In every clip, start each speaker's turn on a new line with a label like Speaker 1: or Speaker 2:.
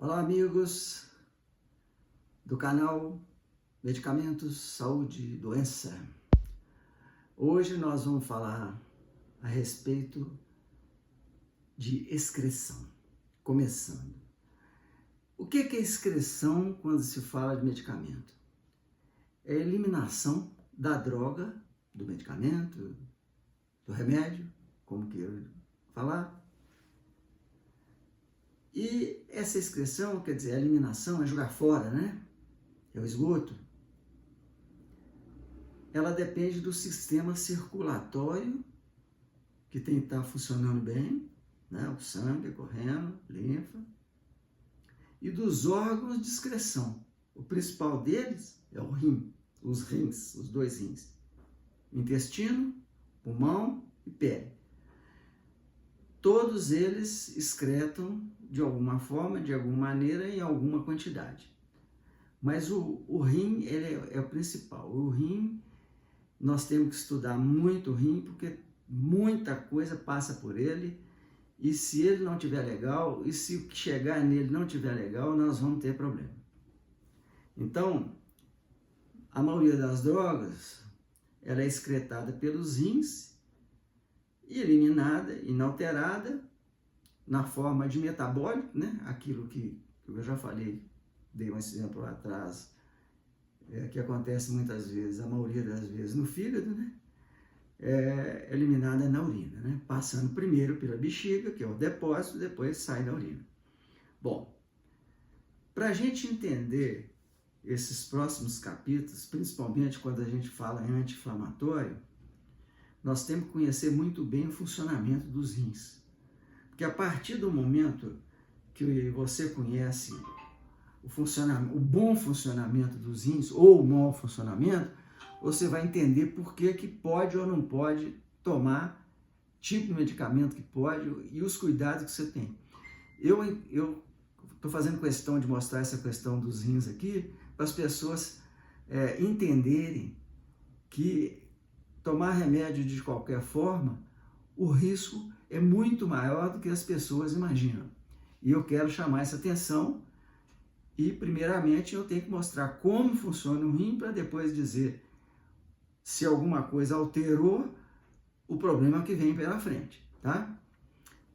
Speaker 1: Olá, amigos do canal Medicamentos, Saúde e Doença. Hoje nós vamos falar a respeito de excreção. Começando. O que é excreção quando se fala de medicamento? É a eliminação da droga, do medicamento, do remédio, como queira falar. E essa excreção, quer dizer, a eliminação é jogar fora, né? É o esgoto. Ela depende do sistema circulatório, que tem que estar funcionando bem, né? O sangue correndo, linfa, e dos órgãos de excreção. O principal deles é o rim, os rins, os dois rins. Intestino, pulmão e pele. Todos eles excretam de alguma forma, de alguma maneira, em alguma quantidade. Mas o rim, ele é o principal. O rim, nós temos que estudar muito o rim, porque muita coisa passa por ele, e se ele não estiver legal, e se o que chegar nele não estiver legal, nós vamos ter problema. Então, a maioria das drogas, ela é excretada pelos rins, e eliminada, inalterada, na forma de metabólico, né? Aquilo que eu já falei, dei um exemplo lá atrás, que acontece muitas vezes, a maioria das vezes no fígado, né? É eliminada na urina, né? Passando primeiro pela bexiga, que é o depósito, depois sai da urina. Bom, para a gente entender esses próximos capítulos, principalmente quando a gente fala em anti-inflamatório, nós temos que conhecer muito bem o funcionamento dos rins. Porque a partir do momento que você conhece o bom funcionamento dos rins ou o mau funcionamento, você vai entender por que pode ou não pode tomar, tipo de medicamento que pode e os cuidados que você tem. Eu estou fazendo questão de mostrar essa questão dos rins aqui para as pessoas entenderem que tomar remédio de qualquer forma, o risco é muito maior do que as pessoas imaginam. E eu quero chamar essa atenção e, primeiramente, eu tenho que mostrar como funciona o rim para depois dizer se alguma coisa alterou o problema que vem pela frente, tá?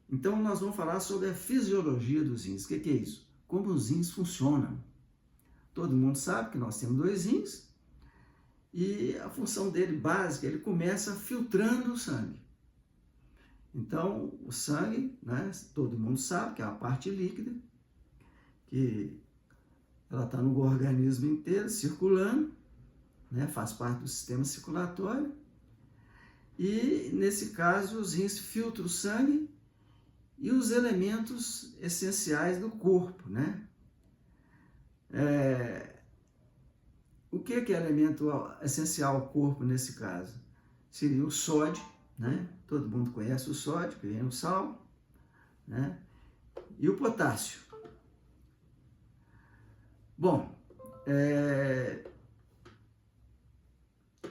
Speaker 1: Então, nós vamos falar sobre a fisiologia dos rins. O que é isso? Como os rins funcionam. Todo mundo sabe que nós temos dois rins e a função dele básica, ele começa filtrando o sangue. Então, o sangue, né, todo mundo sabe que é a parte líquida, que ela está no organismo inteiro, circulando, né, faz parte do sistema circulatório. E, nesse caso, os rins filtram o sangue e os elementos essenciais do corpo, né? O que é elemento essencial ao corpo nesse caso? Seria o sódio, né? Todo mundo conhece o sódio, que vem no sal, né? E o potássio. Bom,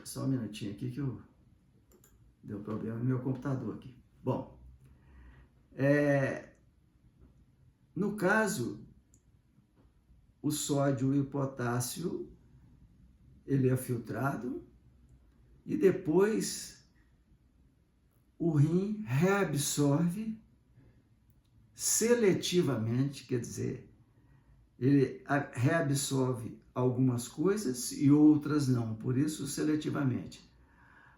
Speaker 1: só um minutinho aqui que deu problema no meu computador aqui. Bom, no caso, o sódio e o potássio, ele é filtrado e depois o rim reabsorve seletivamente, quer dizer, ele reabsorve algumas coisas e outras não, por isso seletivamente,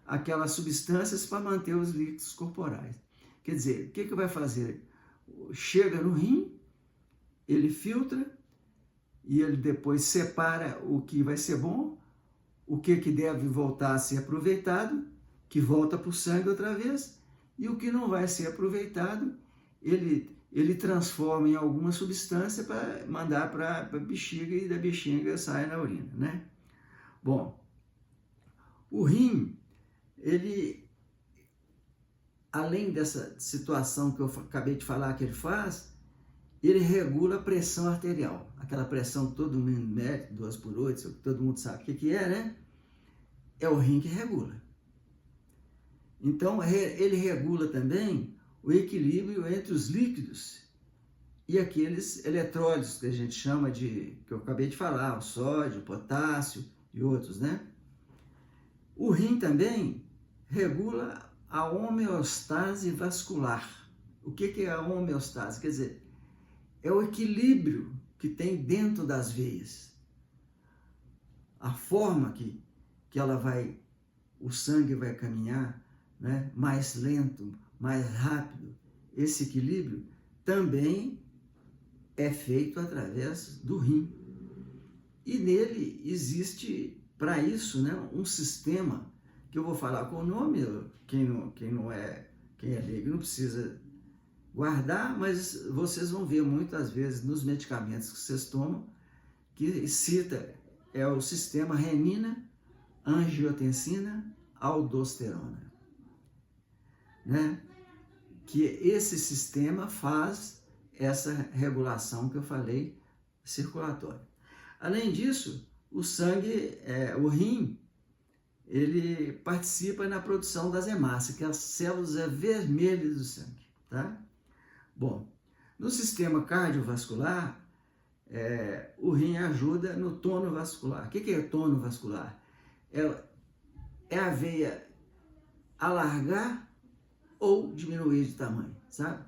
Speaker 1: aquelas substâncias para manter os líquidos corporais. Quer dizer, o que vai fazer? Chega no rim, ele filtra e ele depois separa o que vai ser bom, o que deve voltar a ser aproveitado, que volta para o sangue outra vez, e o que não vai ser aproveitado, ele transforma em alguma substância para mandar para a bexiga e da bexiga sai na urina, né? Bom, o rim, ele, além dessa situação que eu acabei de falar que ele faz, ele regula a pressão arterial, aquela pressão que todo mundo mede, 2/8, todo mundo sabe o que é, né? É o rim que regula. Então, ele regula também o equilíbrio entre os líquidos e aqueles eletrólitos que a gente chama de, que eu acabei de falar, o sódio, o potássio e outros, né? O rim também regula a homeostase vascular. O que é a homeostase? Quer dizer, é o equilíbrio que tem dentro das veias. A forma que ela vai, o sangue vai caminhar, né, mais lento, mais rápido. Esse equilíbrio também é feito através do rim. E nele existe, para isso, né, um sistema que eu vou falar com o nome, quem é leigo não precisa guardar, mas vocês vão ver muitas vezes nos medicamentos que vocês tomam, que cita, é o sistema renina, angiotensina, aldosterona, né? Que esse sistema faz essa regulação que eu falei, circulatória. Além disso, o sangue, o rim, ele participa na produção das hemácias, que é as células vermelhas do sangue, tá? Bom, no sistema cardiovascular, o rim ajuda no tono vascular. O que é tono vascular? É a veia alargar ou diminuir de tamanho, sabe?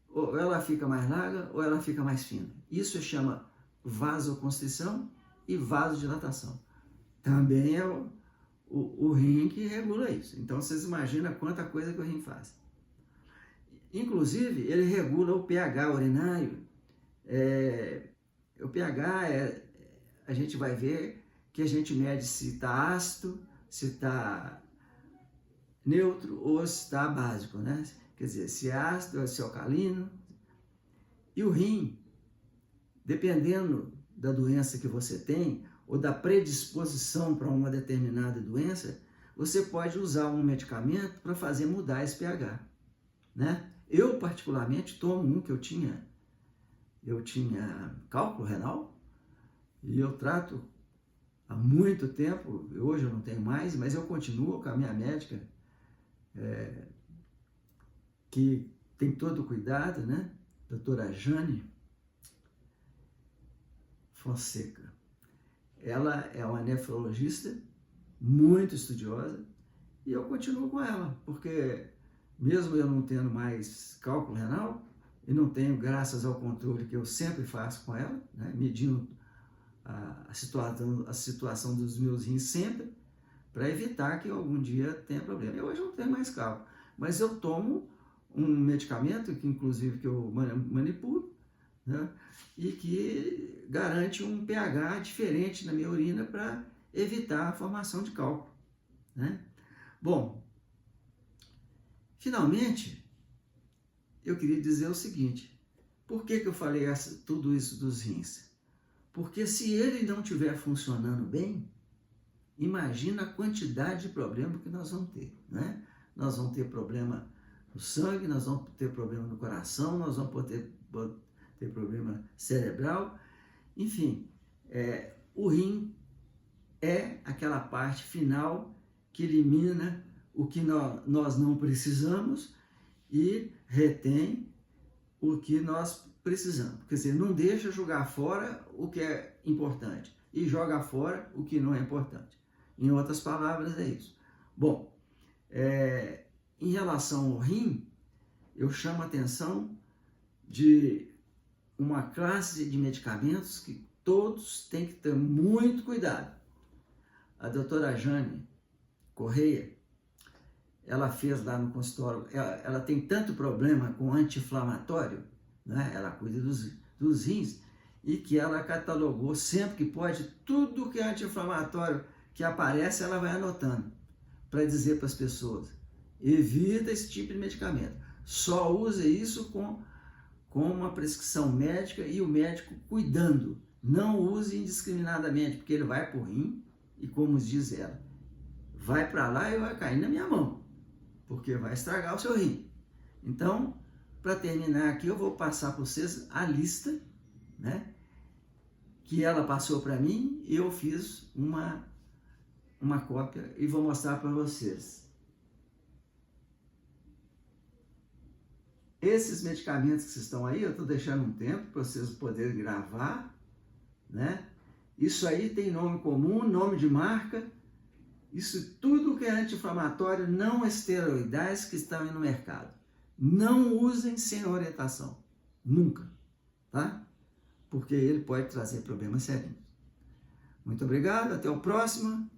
Speaker 1: Ou ela fica mais larga ou ela fica mais fina. Isso chama vasoconstrição e vasodilatação. Também é o rim que regula isso. Então vocês imaginam quanta coisa que o rim faz. Inclusive, ele regula o pH urinário. O pH, a gente vai ver que a gente mede se está ácido, se está neutro ou se está básico, né? Quer dizer, se é ácido ou se é alcalino. E o rim, dependendo da doença que você tem ou da predisposição para uma determinada doença, você pode usar um medicamento para fazer mudar esse pH, né? Eu, particularmente, tomo um que eu tinha cálculo renal e eu trato há muito tempo, hoje eu não tenho mais, mas eu continuo com a minha médica, que tem todo o cuidado, né? Doutora Jane Fonseca. Ela é uma nefrologista muito estudiosa e eu continuo com ela, porque mesmo eu não tendo mais cálculo renal, e não tenho, graças ao controle que eu sempre faço com ela, né, medindo a situação dos meus rins sempre, para evitar que algum dia tenha problema. Eu hoje não tenho mais cálculo, mas eu tomo um medicamento, que inclusive que eu manipulo, né, e que garante um pH diferente na minha urina para evitar a formação de cálculo, né? Bom, finalmente, eu queria dizer o seguinte: por que eu falei tudo isso dos rins? Porque se ele não estiver funcionando bem, imagina a quantidade de problema que nós vamos ter, né? Nós vamos ter problema no sangue, nós vamos ter problema no coração, nós vamos ter problema cerebral, enfim, o rim é aquela parte final que elimina o que nós não precisamos e retém o que nós precisamos. Quer dizer, não deixa jogar fora o que é importante e joga fora o que não é importante. Em outras palavras, é isso. Bom, em relação ao rim, eu chamo a atenção de uma classe de medicamentos que todos têm que ter muito cuidado. A doutora Jane Correia, ela fez lá no consultório, ela tem tanto problema com anti-inflamatório, né? Ela cuida dos rins, e que ela catalogou sempre que pode, tudo que é anti-inflamatório que aparece, ela vai anotando, para dizer para as pessoas: evita esse tipo de medicamento, só use isso com uma prescrição médica e o médico cuidando, não use indiscriminadamente, porque ele vai para o rim e, como diz ela, vai para lá e vai cair na minha mão, porque vai estragar o seu rim. Então, para terminar aqui, eu vou passar para vocês a lista, né, que ela passou para mim, e eu fiz uma cópia e vou mostrar para vocês. Esses medicamentos que estão aí, eu estou deixando um tempo para vocês poderem gravar, né? Isso aí tem nome comum, nome de marca. Isso tudo que é anti-inflamatório não esteroidais que estão aí no mercado. Não usem sem orientação. Nunca, tá? Porque ele pode trazer problemas sérios. Muito obrigado, até o próximo.